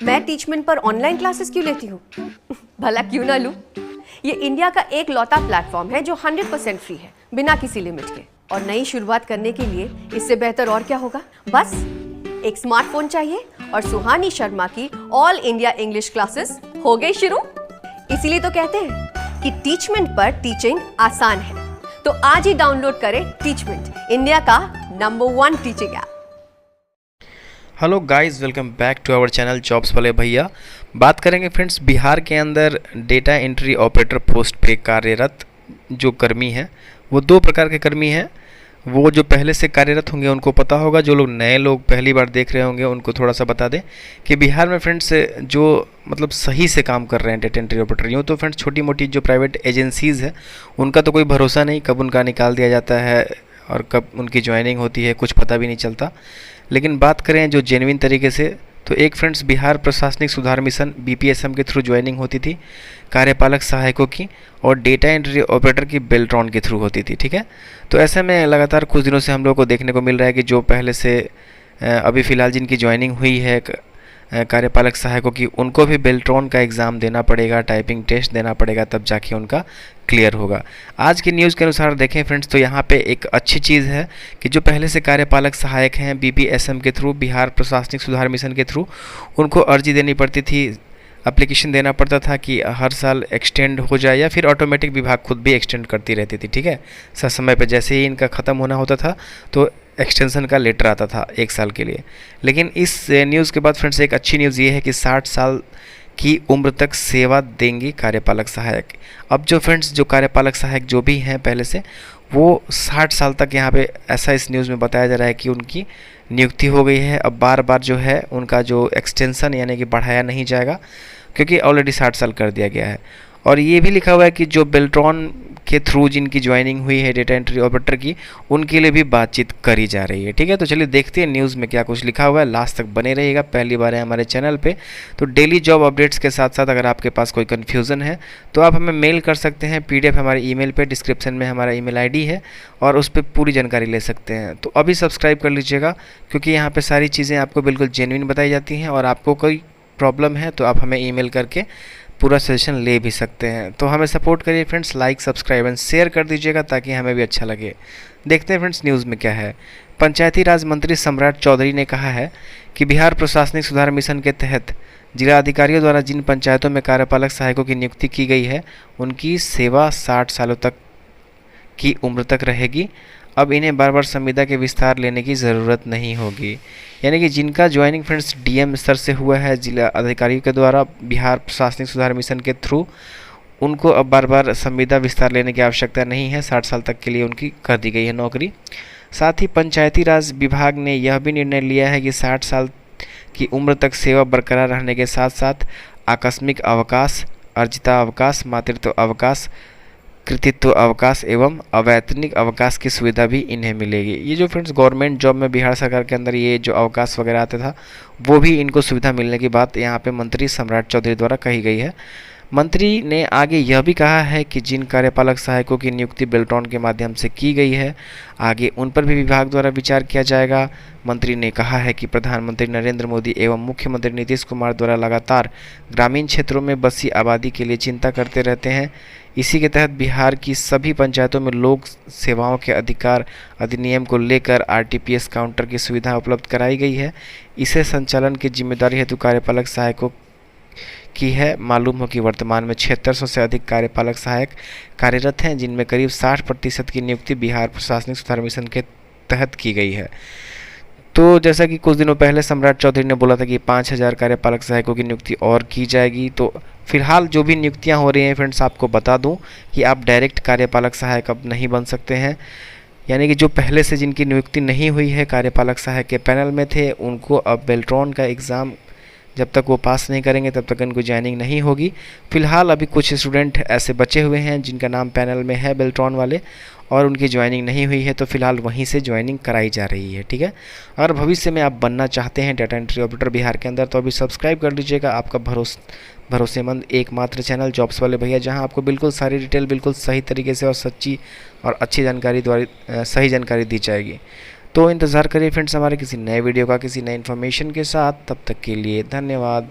मैं टीचमेंट पर online classes क्यों लेती हूँ? भला क्यों ना लूं? ये इंडिया का एक लौता प्लेटफॉर्म है जो 100% फ्री है, बिना किसी लिमिट के। और नई शुरुआत करने के लिए इससे बेहतर और क्या होगा? बस एक स्मार्टफोन चाहिए और सुहानी शर्मा की ऑल इंडिया इंग्लिश क्लासेस हो गई शुरू। इसीलिए तो कहते हैं कि टीचमेंट पर टीचिंग आसान है। तो आज ही डाउनलोड करें टीचमेंट, इंडिया का number 1 teaching app. Hello guys, welcome back to our channel jobs वाले भैया। बात करेंगे फ्रेंड्स, बिहार के अंदर डेटा एंट्री ऑपरेटर पोस्ट पे कार्यरत जो कर्मी हैं वो दो प्रकार के कर्मी हैं। वो जो पहले से कार्यरत होंगे उनको पता होगा, जो लोग नए लोग पहली बार देख रहे होंगे उनको थोड़ा सा बता दें कि बिहार में फ्रेंड्स जो मतलब सही से काम कर रहे हैं डेटा एंट्री ऑपरेटर, यूँ तो फ्रेंड्स छोटी मोटी जो प्राइवेट एजेंसीज़ है उनका तो कोई भरोसा नहीं, कब उनका निकाल दिया जाता है और कब उनकी ज्वाइनिंग होती है कुछ पता भी नहीं चलता। लेकिन बात करें जो जेन्युइन तरीके से, तो एक फ्रेंड्स बिहार प्रशासनिक सुधार मिशन BPSM के थ्रू ज्वाइनिंग होती थी कार्यपालक सहायकों की, और डेटा एंट्री ऑपरेटर की बेल्ट्रॉन के थ्रू होती थी। ठीक है, तो ऐसे में लगातार कुछ दिनों से हम लोग को देखने को मिल रहा है कि जो पहले से अभी फ़िलहाल जिनकी ज्वाइनिंग हुई है कार्यपालक सहायकों की, उनको भी बेल्ट्रॉन का एग्ज़ाम देना पड़ेगा, टाइपिंग टेस्ट देना पड़ेगा, तब जाके उनका क्लियर होगा। आज की न्यूज़ के अनुसार देखें फ्रेंड्स तो यहाँ पे एक अच्छी चीज़ है कि जो पहले से कार्यपालक सहायक हैं BPSM के थ्रू, बिहार प्रशासनिक सुधार मिशन के थ्रू, उनको अर्जी देनी पड़ती थी, एप्लीकेशन देना पड़ता था कि हर साल एक्सटेंड हो जाए, या फिर ऑटोमेटिक विभाग खुद भी एक्सटेंड करती रहती थी। ठीक है, समय पे जैसे ही इनका ख़त्म होना होता था तो एक्सटेंशन का लेटर आता था 1 साल के लिए। लेकिन इस न्यूज़ के बाद फ्रेंड्स एक अच्छी न्यूज़ ये है कि 60 साल की उम्र तक सेवा देंगी कार्यपालक सहायक। अब जो फ्रेंड्स जो कार्यपालक सहायक जो भी हैं पहले से, वो 60 साल तक यहाँ पे ऐसा इस न्यूज़ में बताया जा रहा है कि उनकी नियुक्ति हो गई है। अब बार बार जो है उनका जो एक्सटेंशन यानी कि बढ़ाया नहीं जाएगा, क्योंकि ऑलरेडी 60 साल कर दिया गया है। और ये भी लिखा हुआ है कि जो बेल्ट्रॉन के थ्रू जिनकी ज्वाइनिंग हुई है डेटा एंट्री ऑपरेटर की, उनके लिए भी बातचीत करी जा रही है। ठीक है, तो चलिए देखते हैं न्यूज़ में क्या कुछ लिखा हुआ है। लास्ट तक बने रहिएगा, पहली बार है हमारे चैनल पे तो डेली जॉब अपडेट्स के साथ साथ अगर आपके पास कोई कन्फ्यूज़न है तो आप हमें मेल कर सकते हैं। PDF हमारे ईमेल पे, डिस्क्रिप्शन में हमारा ईमेल ID है और उस पर पूरी जानकारी ले सकते हैं। तो अभी सब्सक्राइब कर लीजिएगा, क्योंकि यहाँ पर सारी चीज़ें आपको बिल्कुल जेन्युइन बताई जाती हैं, और आपको कोई प्रॉब्लम है तो आप हमें ईमेल करके पूरा सजेशन ले भी सकते हैं। तो हमें सपोर्ट करिए friends, like subscribe and share कर दीजिएगा ताकि हमें भी अच्छा लगे। देखते हैं फ्रेंड्स न्यूज़ में क्या है। पंचायती राज मंत्री सम्राट चौधरी ने कहा है कि बिहार प्रशासनिक सुधार मिशन के तहत जिला अधिकारियों द्वारा जिन पंचायतों में कार्यपालक सहायकों की नियुक्ति की गई है उनकी सेवा 60 सालों तक की उम्र तक रहेगी। अब इन्हें बार बार संविदा के विस्तार लेने की ज़रूरत नहीं होगी। यानी कि जिनका ज्वाइनिंग फ्रेंड्स DM स्तर से हुआ है जिला अधिकारियों के द्वारा बिहार प्रशासनिक सुधार मिशन के थ्रू, उनको अब बार बार संविदा विस्तार लेने की आवश्यकता नहीं है। 60 साल तक के लिए उनकी कर दी गई है नौकरी। साथ ही पंचायती राज विभाग ने यह भी निर्णय लिया है कि 60 साल की उम्र तक सेवा बरकरार रहने के साथ साथ आकस्मिक अवकाश, अर्जिता अवकाश, मातृत्व अवकाश, कृतित्व अवकाश एवं अवैतनिक अवकाश की सुविधा भी इन्हें मिलेगी। ये जो फ्रेंड्स गवर्नमेंट जॉब में बिहार सरकार के अंदर ये जो अवकाश वगैरह आता था, वो भी इनको सुविधा मिलने की बात यहाँ पे मंत्री सम्राट चौधरी द्वारा कही गई है। मंत्री ने आगे यह भी कहा है कि जिन कार्यपालक सहायकों की नियुक्ति बेल्ट्रॉन के माध्यम से की गई है, आगे उन पर भी विभाग द्वारा विचार किया जाएगा। मंत्री ने कहा है कि प्रधानमंत्री नरेंद्र मोदी एवं मुख्यमंत्री नीतीश कुमार द्वारा लगातार ग्रामीण क्षेत्रों में बसी आबादी के लिए चिंता करते रहते हैं। इसी के तहत बिहार की सभी पंचायतों में लोक सेवाओं के अधिकार अधिनियम को लेकर RTPS काउंटर की सुविधा उपलब्ध कराई गई है। इसे संचालन की जिम्मेदारी हेतु कार्यपालक सहायकों की है। मालूम हो कि वर्तमान में 7600 से अधिक कार्यपालक सहायक कार्यरत हैं, जिनमें करीब 60% की नियुक्ति बिहार प्रशासनिक सुधार मिशन के तहत की गई है। तो जैसा कि कुछ दिनों पहले सम्राट चौधरी ने बोला था कि 5000 कार्यपालक सहायकों की नियुक्ति और की जाएगी। तो फिलहाल जो भी नियुक्तियां हो रही हैं फ्रेंड्स, आपको बता दूं कि आप डायरेक्ट कार्यपालक सहायक अब नहीं बन सकते हैं। यानी कि जो पहले से जिनकी नियुक्ति नहीं हुई है, कार्यपालक सहायक के पैनल में थे, उनको अब बेल्ट्रॉन का एग्ज़ाम जब तक वो पास नहीं करेंगे तब तक उनको ज्वाइनिंग नहीं होगी। फ़िलहाल अभी कुछ स्टूडेंट ऐसे बचे हुए हैं जिनका नाम पैनल में है बेल्ट्रॉन वाले, और उनकी ज्वाइनिंग नहीं हुई है, तो फिलहाल वहीं से ज्वाइनिंग कराई जा रही है। ठीक है, अगर भविष्य में आप बनना चाहते हैं डेटा एंट्री ऑपरेटर बिहार के अंदर, तो अभी सब्सक्राइब कर लीजिएगा आपका भरोसेमंद एकमात्र चैनल जॉब्स वाले भैया, जहां आपको बिल्कुल सारी डिटेल बिल्कुल सही तरीके से और सच्ची और अच्छी जानकारी द्वारा सही जानकारी दी जाएगी। तो इंतज़ार करिए फ्रेंड्स हमारे किसी नए वीडियो का, किसी नए इन्फॉर्मेशन के साथ। तब तक के लिए धन्यवाद।